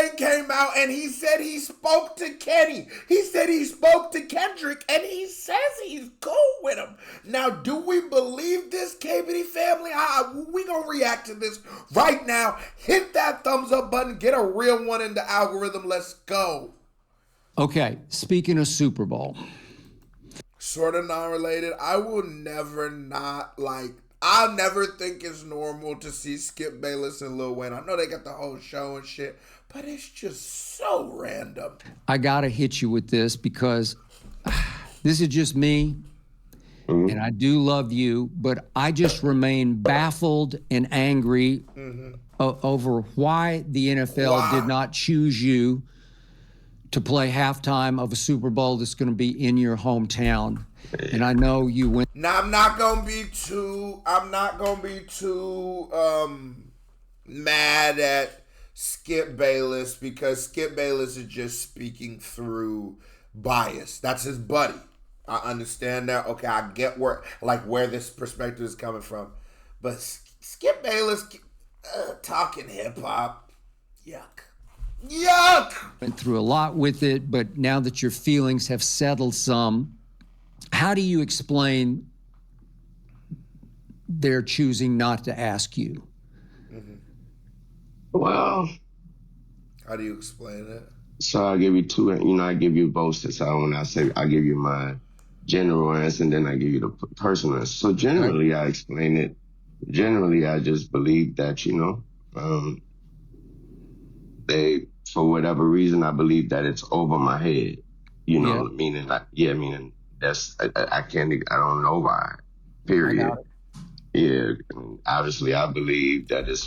Wayne came out and he said he spoke to Kenny. He said he spoke to Kendrick and he says he's cool with him. Now, do we believe this, KBD family? We gonna react to this right now. Hit that thumbs up button. Get a real one in the algorithm. Let's go. Okay, speaking of Super Bowl. Sort of non-related. I will never I'll never think it's normal to see Skip Bayless and Lil Wayne. I know they got the whole show and shit, but it's just so random. I gotta hit you with this because this is just me, and I do love you, but I just remain baffled and angry over why the NFL did not choose you to play halftime of a Super Bowl that's going to be in your hometown. And I know you went. Now I'm not gonna be too mad at Skip Bayless because Skip Bayless is just speaking through bias. That's his buddy. I understand that. Okay, I get where this perspective is coming from, but Skip Bayless talking hip hop, yuck. Went through a lot with it, but now that your feelings have settled some, how do you explain they're choosing not to ask you? Well, how do you explain it? So I'll give you two, I give you both. So when I say, I give you my general answer and then I give you the personal answer. So generally I explain it. Generally, I just believe that, they, for whatever reason, I believe that it's over my head, meaning that's, I don't know why, period. Yeah, obviously I believe that it's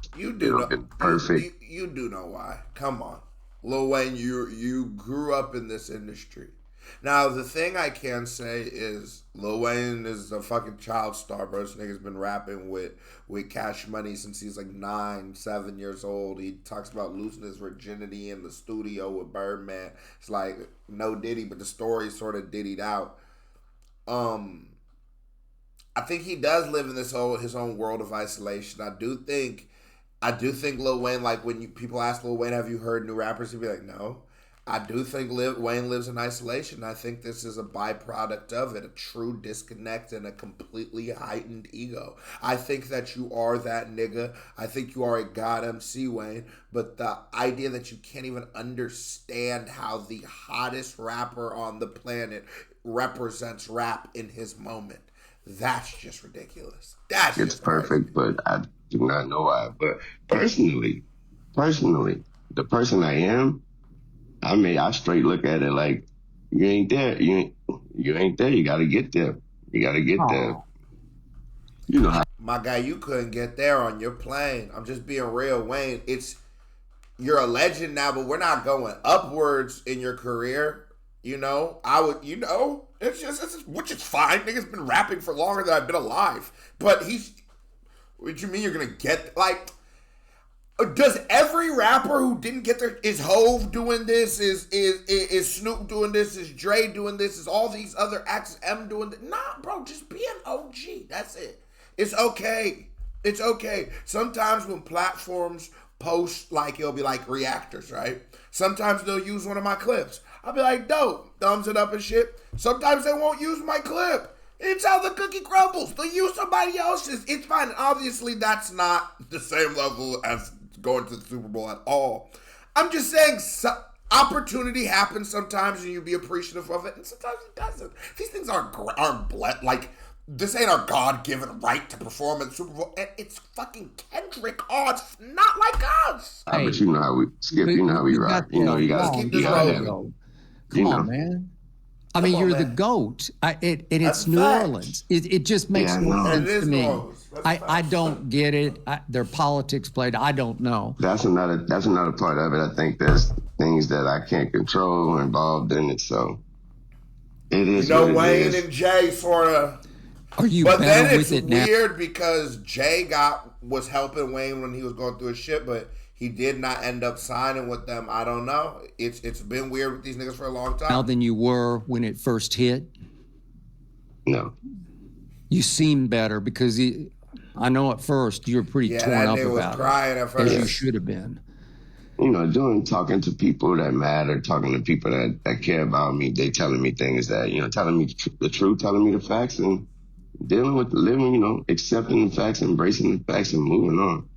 perfect. You do know why. Come on. Lil Wayne, you grew up in this industry. Now, the thing I can say is Lil Wayne is a fucking child star, bro. This nigga's been rapping with Cash Money since he's like 7 years old. He talks about losing his virginity in the studio with Birdman. It's like no Diddy, but the story's sort of diddied out. I think he does live in his own world of isolation. I do think Lil Wayne, like when people ask Lil Wayne, have you heard new rappers? He'd be like, no. I do think Wayne lives in isolation. I think this is a byproduct of it, a true disconnect and a completely heightened ego. I think that you are that nigga. I think you are a god MC, Wayne. But the idea that you can't even understand how the hottest rapper on the planet represents rap in his moment, that's just ridiculous. It's perfect, but I do not know why. But personally, the person I am, I straight look at it like, you ain't there. You ain't there. You got to get there. You got to get there. You know how. My guy, you couldn't get there on your plane. I'm just being real, Wayne. You're a legend now, but we're not going upwards in your career. It's just, which is fine. Nigga's been rapping for longer than I've been alive. But what you mean you're going to get, like, does every rapper who didn't get there, is Hove doing this? Is Snoop doing this? Is Dre doing this? Is all these other acts, M doing this? Nah, bro, just be an OG. That's it. It's okay. It's okay. Sometimes when platforms post, like, it'll be like reactors, right? Sometimes they'll use one of my clips. I'll be like, dope, thumbs it up and shit. Sometimes they won't use my clip. It's how the cookie crumbles. They'll use somebody else's. It's fine. Obviously, that's not the same level as going to the Super Bowl at all. I'm just saying opportunity happens sometimes and you be appreciative of it, and sometimes it doesn't. These things aren't like, this ain't our God-given right to perform at the Super Bowl, and it's fucking Kendrick. Oh, it's not like us. Hey, but you know how we, Skip, you know how we rock. You got to keep this rolling. Come on, man. I mean, you're the GOAT. It's New Orleans. It just makes no sense to me. I don't get it. Their politics played. I don't know. That's another part of it. I think there's things that I can't control involved in it. So it is. Wayne and Jay sort of. Are you better with it now? But then it's weird because Jay was helping Wayne when he was going through his shit, but he did not end up signing with them. I don't know. It's been weird with these niggas for a long time. Now than you were when it first hit? No. You seem better because I know at first you were pretty torn up about it. Crying at first. As you should have been. talking to people that matter, talking to people that care about me. They telling me things that, telling me the truth, telling me the facts, and dealing with living, accepting the facts, embracing the facts, and moving on.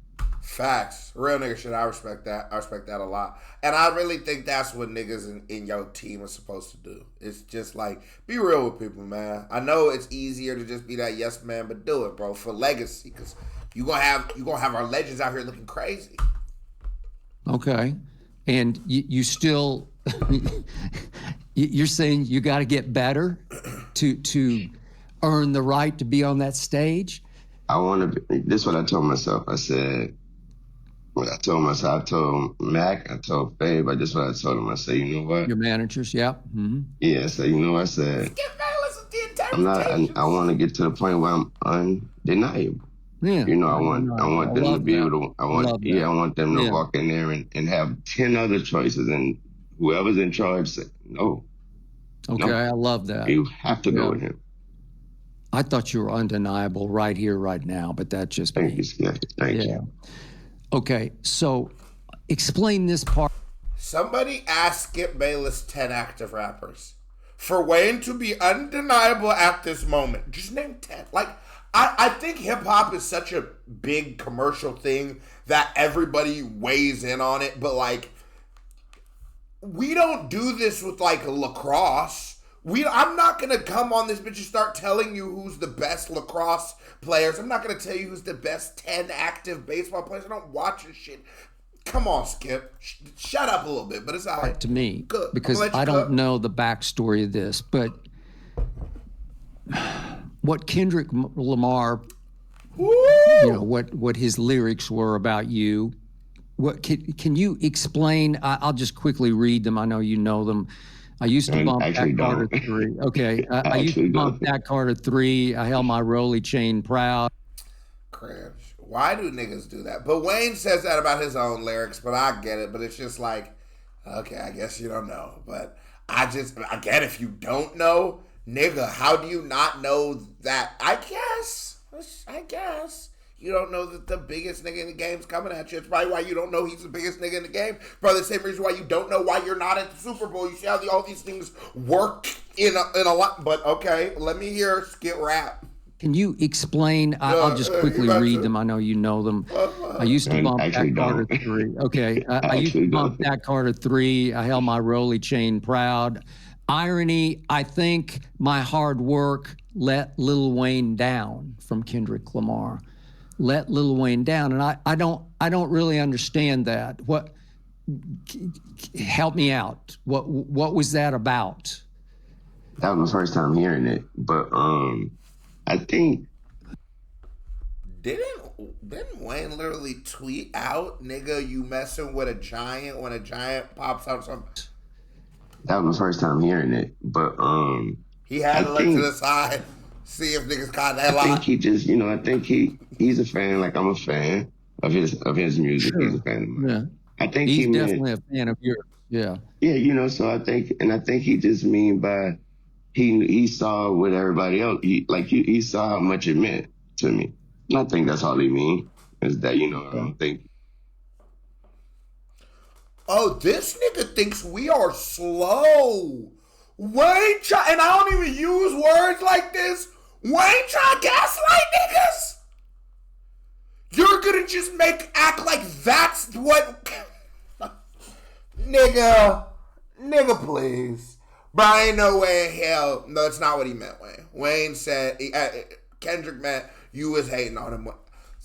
Facts. Real nigga shit. I respect that. I respect that a lot. And I really think that's what niggas in your team are supposed to do. It's just like, be real with people, man. I know it's easier to just be that yes man, but do it, bro, for legacy. Because you gonna have our legends out here looking crazy. Okay. And you still, you're saying you got to get better to earn the right to be on that stage? I want to be, this is what I told myself. I said, I told Mac, I told Fabe, this is what I told him. I said, you know what? Your managers, yeah. Mm-hmm. Yeah, so you know what I said? I want to get to the point where I'm undeniable. Yeah. I want them to be able to, I want them to walk in there and have 10 other choices, and whoever's in charge say, no. Okay, no, I love that. You have to go with him. I thought you were undeniable right here, right now, but that's just Thank you, Skip. Thank you. Okay, so explain this part. Somebody asked Skip Bayless 10 active rappers. For Wayne to be undeniable at this moment, just name 10. Like, I think hip-hop is such a big commercial thing that everybody weighs in on it, but, like, we don't do this with, like, lacrosse. I'm not going to come on this bitch and start telling you who's the best lacrosse players. I'm not going to tell you who's the best 10 active baseball players. I don't watch this shit. Come on, Skip. Shut up a little bit, but it's all right. To me, good. Because I don't know the backstory of this, but what Kendrick Lamar, what his lyrics were about you, what can you explain? I'll just quickly read them. I know you know them. I used to bump that Carter 3. Okay. I used to bump that Carter 3. I held my Rolly chain proud. Cringe. Why do niggas do that? But Wayne says that about his own lyrics, but I get it. But it's just like, okay, I guess you don't know. But I get if you don't know, nigga, how do you not know that? I guess. You don't know that the biggest nigga in the game's coming at you. It's probably why you don't know he's the biggest nigga in the game. Probably the same reason why you don't know why you're not at the Super Bowl. You see how all these things work in a lot. But okay, let me hear Skit rap. Can you explain? I'll just quickly read them. I know you know them. I used to bump that Carter 3. Okay. I used to bump that Carter 3. I held my Rolly chain proud. Irony, I think my hard work let Lil Wayne down, from Kendrick Lamar. Let Lil Wayne down. And I don't really understand that. Help me out. What was that about? That was the first time hearing it. But I think didn't Wayne literally tweet out, nigga, you messing with a giant when a giant pops out something? That was the first time hearing it. But he had to look to the side, see if niggas caught that line. I think he just, I think he's a fan, like I'm a fan of his music. Sure. He's a fan of mine. Yeah. I think he's definitely a fan of yours. Yeah. Yeah, so I think he just mean by he saw what everybody else, he saw how much it meant to me. And I think that's all he mean, is that, I don't think. Oh, this nigga thinks we are slow. Wayne and I don't even use words like this. Wayne try to gaslight niggas? You're gonna just act like that's what... Nigga, please. But ain't no way in hell. No, that's not what he meant, Wayne. Wayne said, Kendrick meant you was hating on him.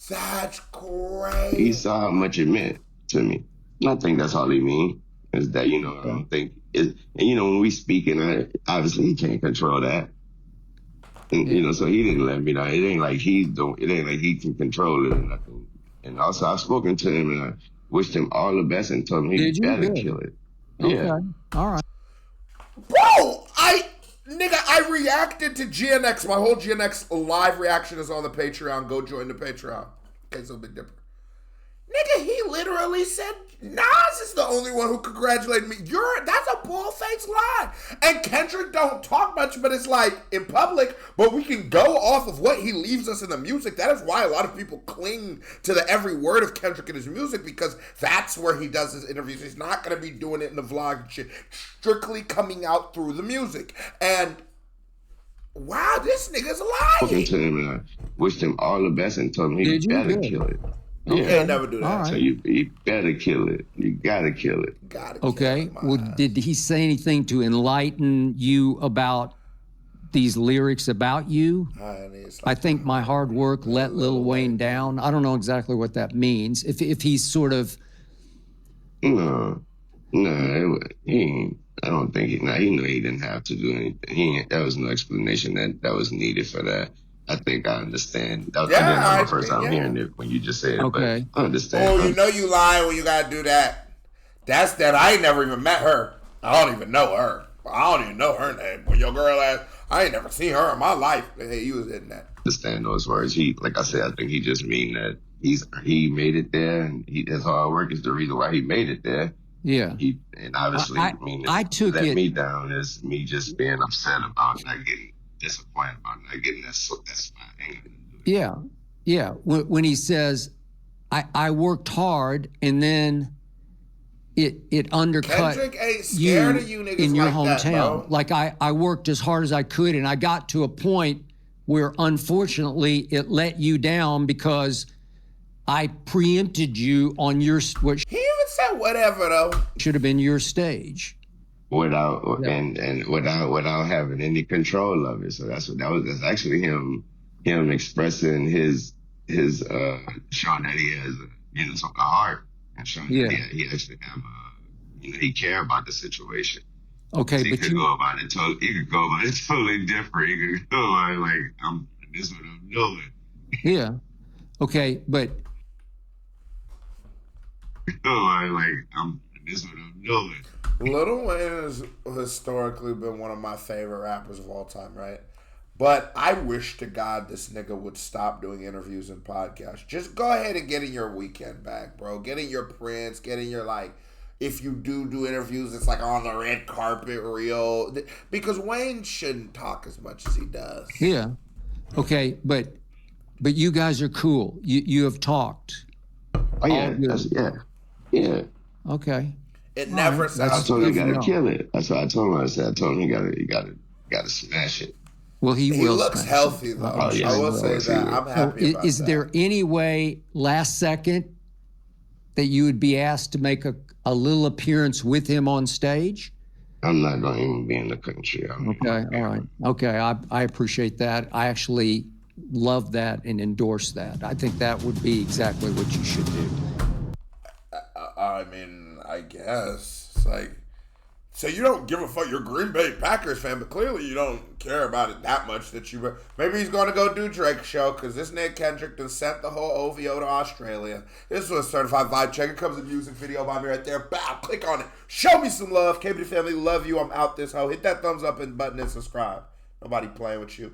That's crazy. He saw how much it meant to me. And I think that's all he mean, is that, I don't think, and when we speak, and obviously he can't control that. And, so he didn't let me know. It ain't like he can control it or nothing. And also I've spoken to him and I wished him all the best and told him he better kill it. Okay. Yeah. All right. Bro, I reacted to GNX. My whole GNX live reaction is on the Patreon. Go join the Patreon. Okay, so Big Dipper. Nigga, he literally said Nas is the only one who congratulated me. That's a bull-faced lie. And Kendrick don't talk much, but it's like in public, but we can go off of what he leaves us in the music. That is why a lot of people cling to the every word of Kendrick in his music, because that's where he does his interviews. He's not going to be doing it in the vlog and shit. Strictly coming out through the music. And wow, this nigga's lying. Spoken to him and I wished him all the best and told him he better kill it. You can't never do that. All right. So you better kill it. You gotta kill it. Okay. Well, did he say anything to enlighten you about these lyrics about you? I think my hard work let Lil Wayne down. I don't know exactly what that means. If he's sort of... No, he ain't. I don't think he knew he didn't have to do anything. There was no explanation that was needed for that. I think I understand. That was my first time hearing it when you just said it, okay. But I understand. Oh, you know you lying when you gotta do that. That's that. I ain't never even met her. I don't even know her. I don't even know her name. When your girl ass, I ain't never seen her in my life. Hey, you was in that. Understand those words. Like I said, I think he just mean that he made it there, and his hard work is the reason why he made it there. Yeah. And obviously, I took let it me down is me just being upset about not getting disappointed about not getting that. So that's my anger. Yeah. When he says, I worked hard, and then it undercut Kendrick ain't scared of you niggas in your like hometown. That, like I worked as hard as I could, and I got to a point where unfortunately it let you down because I preempted you on your what he even said whatever though. Should have been your stage. Without without having any control of it. So that's actually him expressing his showing that he has some heart and showing that he actually have he care about the situation. Okay, so he but could go about it totally different. He could go like this is what I'm doing. Yeah. Okay, but this is what I'm doing. Lil Wayne has historically been one of my favorite rappers of all time, right? But I wish to God this nigga would stop doing interviews and podcasts. Just go ahead and get in your weekend bag, bro. Get in your Prince. Get in your, if you do interviews, it's like on the red carpet real. Because Wayne shouldn't talk as much as he does. Yeah. Okay, but you guys are cool. You have talked. Oh, yeah. Yeah. Okay. It never sounds. I told him he gotta kill it. That's what I told him. I told him he gotta smash it. Well, he will. Looks healthy though. Oh, yeah, I will say that. I'm happy about that. Is there any way last second that you would be asked to make a little appearance with him on stage? I'm not going to even be in the country. Okay, all right. Okay, I appreciate that. I actually love that and endorse that. I think that would be exactly what you should do. I mean, I guess. It's like, so you don't give a fuck. You're a Green Bay Packers fan, but clearly you don't care about it that much that you... Maybe he's going to go do Drake's show because this nigga Kendrick done sent the whole OVO to Australia. This was a certified vibe check. It comes a music video by me right there. Bow, click on it. Show me some love. KBD family, love you. I'm out this hoe. Hit that thumbs up and button and subscribe. Nobody playing with you.